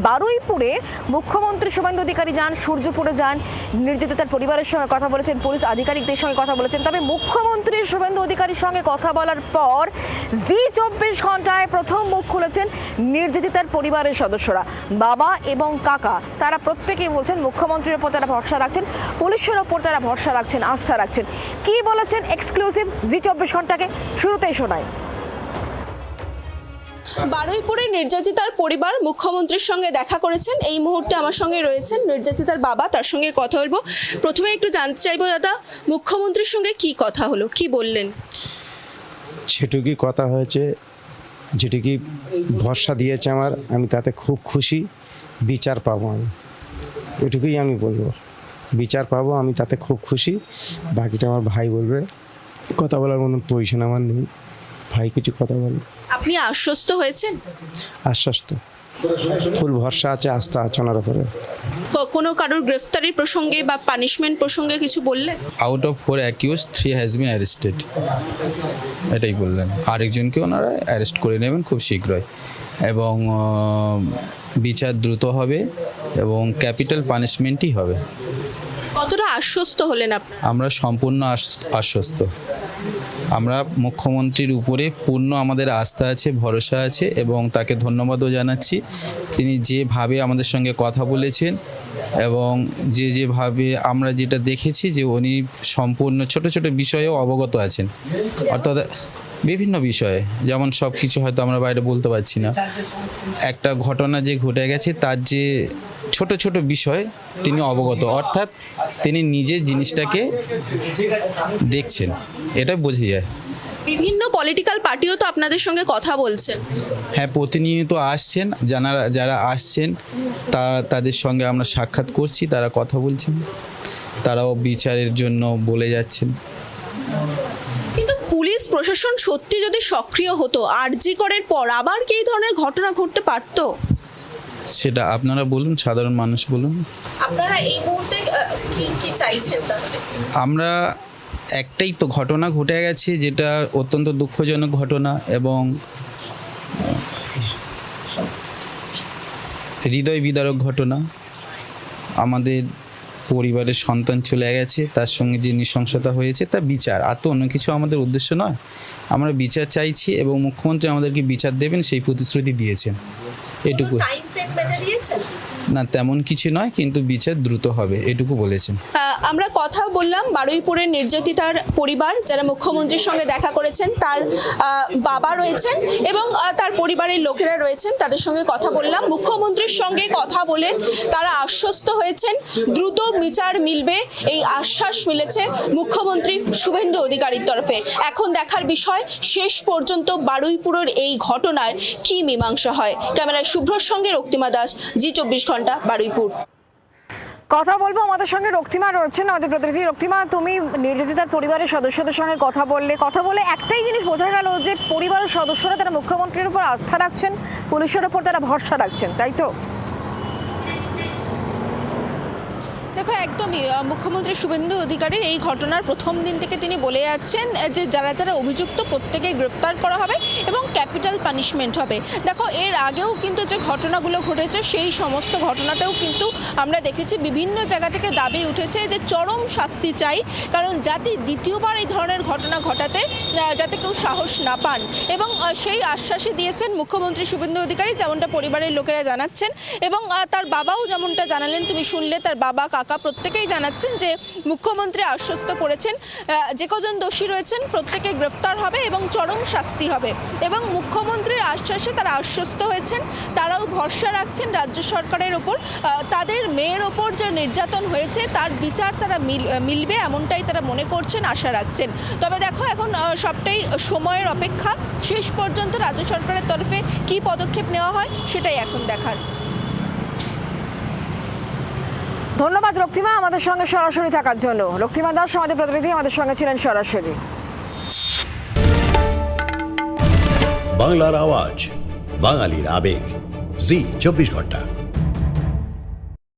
বারুইপুরে মুখ্যমন্ত্রী শুভেন্দু অধিকারী যান, সূর্যপুরে যান, নির্যাতিতার পরিবারের সঙ্গে কথা বলেছেন, পুলিশ আধিকারিকদের সঙ্গে কথা বলেছেন। তবে মুখ্যমন্ত্রী শুভেন্দু অধিকারীর সঙ্গে কথা বলার পর জি24 ঘন্টায় প্রথম মুখ খুলেছেন নির্যাতিতার পরিবারের সদস্যরা। বাবা এবং কাকা তারা প্রত্যেকেই বলছেন মুখ্যমন্ত্রীর ওপর তারা ভরসা রাখছেন, পুলিশের ওপর তারা ভরসা রাখছেন, আস্থা রাখছেন। কি বলেছেন এক্সক্লুসিভ জি24 ঘন্টাকে শুরুতেই শোনায়। বারুইপুরে নির্যাতিতার পরিবার মুখ্যমন্ত্রীর সঙ্গে দেখা করেছেন। এই মুহূর্তে আমার সঙ্গে রয়েছেন নির্যাতিতার বাবা, তার সঙ্গে কথা বলবো। প্রথমে একটু জানতে চাইবো দাদা, মুখ্যমন্ত্রীর সঙ্গে কি কথা হলো, কি বললেন? সেটুকুই কথা হয়েছে, যেটুকু ভরসা দিয়েছে আমি তাতে খুব খুশি। বিচার পাবো, আমি এটুকুই আমি বলবো, বিচার পাবো, আমি তাতে খুব খুশি। বাকিটা আমার ভাই বলবে, কথা বলার মতন পজিশন আমার নেই, ভাই কিছু কথা বলবে। আপনি আশ্বস্ত হয়েছেন? আশ্বস্ত, ফুল ভরসা আছে, আস্থা আছে ওনার উপরে। কোনো কারোর গ্রেফতারির প্রসঙ্গে বা পানিশমেন্ট প্রসঙ্গে কিছু বললেন? Out of 4 accused 3 has been arrested, এটাই বললেন। আরেকজনকে ওনারা অ্যারেস্ট করে নেবেন খুব শীঘ্রই, এবং বিচার দ্রুত হবে এবং ক্যাপিটাল পানিশমেন্টই হবে। কতটা আশ্বস্ত হলেন আপনি? আমরা সম্পূর্ণ আশ্বস্ত। আমরা মুখ্যমন্ত্রীর উপরে পূর্ণ আমাদের আস্থা আছে, ভরসা আছে, এবং তাকে ধন্যবাদও জানাচ্ছি। তিনি যেভাবে আমাদের সঙ্গে কথা বলেছেন এবং যেভাবে আমরা যেটা দেখেছি যে উনি সম্পূর্ণ ছোট ছোট বিষয়েও অবগত আছেন, অর্থাৎ বিভিন্ন বিষয়ে, যেমন সব কিছু হয়তো আমরা বাইরে বলতে পারছি না। একটা ঘটনা যে ঘটে গেছে তার যে ছোট ছোট বিষয় তিনি অবগত, অর্থাৎ তিনি নিজে জিনিসটাকে দেখছেন, এটা বোঝা যায়। বিভিন্ন পলিটিক্যাল পার্টিও তো আপনাদের সঙ্গে কথা বলছেন। হ্যাঁ, প্রতিনিয়ত আসছেন, যারা আসছেন তাদের সঙ্গে আমরা সাক্ষাৎ করছি, তারা কথা বলছেন, তারাও বিচারের জন্য বলে যাচ্ছেন। কিন্তু পুলিশ প্রশাসন সত্যি যদি সক্রিয় হতো, আরজি করের পর আবার কি এই ধরনের ঘটনা ঘটতে পারতো? সেটা আপনারা বলুন, সাধারণ মানুষ বলুন। আপনারা এই মুহূর্তে কি চাইছেন? আমরা একটাই তো ঘটনা ঘটে গেছে, যেটা অত্যন্ত দুঃখজনক ঘটনা এবং হৃদয় বিদারক ঘটনা। আমাদের পরিবারের সন্তান চলে গেছে, তার সঙ্গে যে নৃশংসতা হয়েছে তা বিচার, আর তো অন্য কিছু আমাদের উদ্দেশ্য নয়। আমরা বিচার চাইছি এবং মুখ্যমন্ত্রী আমাদেরকে বিচার দেবেন সেই প্রতিশ্রুতি দিয়েছেন, এটুকু। না, তেমন কিছু নয়, কিন্তু বিচার দ্রুত হবে, এটুকু বলেছেন। আমরা কথা বললাম বারুইপুরের নির্যাতিতার পরিবার, যারা মুখ্যমন্ত্রীর সঙ্গে দেখা করেছেন, তার বাবা রয়েছেন এবং তার পরিবারের লোকেরা রয়েছেন, তাদের সঙ্গে কথা বললাম। মুখ্যমন্ত্রীর সঙ্গে কথা বলে তারা আশ্বস্ত হয়েছেন দ্রুত বিচার মিলবে, এই আশ্বাস মিলেছে মুখ্যমন্ত্রী শুভেন্দু অধিকারীর তরফে। এখন দেখার বিষয় শেষ পর্যন্ত বারুইপুরের এই ঘটনার কি মীমাংসা হয়। ক্যামেরায় শুভ্রর সঙ্গে রক্তিমা দাস, জি24 ঘন্টা, বারুইপুর। কথা বলবো, আমাদের সঙ্গে রক্তিমা রয়েছেন, আমাদের প্রতিনিধি। রক্তিমা, তুমি নির্যাতিতার পরিবারের সদস্যদের সঙ্গে কথা বলে একটাই জিনিস বোঝা গেল যে পরিবারের সদস্যরা তারা মুখ্যমন্ত্রীর উপর আস্থা রাখছেন, পুলিশের উপর তারা ভরসা রাখছেন, তাই তো? দেখো, একদমই মুখ্যমন্ত্রী শুভেন্দু অধিকারীর এই ঘটনার প্রথম দিন থেকে তিনি বলে যাচ্ছেন যে যারা যারা অভিযুক্ত প্রত্যেকেই গ্রেফতার করা হবে এবং ক্যাপিটাল পানিশমেন্ট হবে। দেখো, এর আগেও কিন্তু যে ঘটনাগুলো ঘটেছে সেই সমস্ত ঘটনাতেও কিন্তু আমরা দেখেছি বিভিন্ন জায়গা থেকে দাবি উঠেছে যে চরম শাস্তি চাই, কারণ যাতে দ্বিতীয়বার এই ধরনের ঘটনা ঘটাতে যাতে কেউ সাহস না পান। এবং সেই আশ্বাসই দিয়েছেন মুখ্যমন্ত্রী শুভেন্দু অধিকারী, যেমনটা পরিবারের লোকেরা জানাচ্ছেন। এবং তার বাবাও যেমনটা জানালেন, তুমি শুনলে, তার বাবা কাকা প্রত্যেকেই জানাচ্ছেন যে মুখ্যমন্ত্রী আশ্বস্ত করেছেন যে কজন দোষী রয়েছেন প্রত্যেকে গ্রেফতার হবে এবং চরম শাস্তি হবে। এবং মুখ্যমন্ত্রীর আশ্বাসে তারা আশ্বস্ত হয়েছেন, তারাও ভরসা রাখছেন রাজ্য সরকারের ওপর। তাদের মেয়ের ওপর যে নির্যাতন হয়েছে তার বিচার তারা মিলবে, এমনটাই তারা মনে করছেন, আশা রাখছেন। তবে দেখো, এখন সবটাই সময়ের অপেক্ষা। শেষ পর্যন্ত রাজ্য সরকারের তরফে কি পদক্ষেপ নেওয়া হয় সেটাই এখন দেখার। ধন্যবাদ রক্তিমা আমাদের সঙ্গে সরাসরি থাকার জন্য। রক্তিমা দাস আমাদের প্রতিনিধি, আমাদের সঙ্গে ছিলেন সরাসরি। বাংলার আওয়াজ, বাঙালির আবেগ, জি24 ঘন্টা।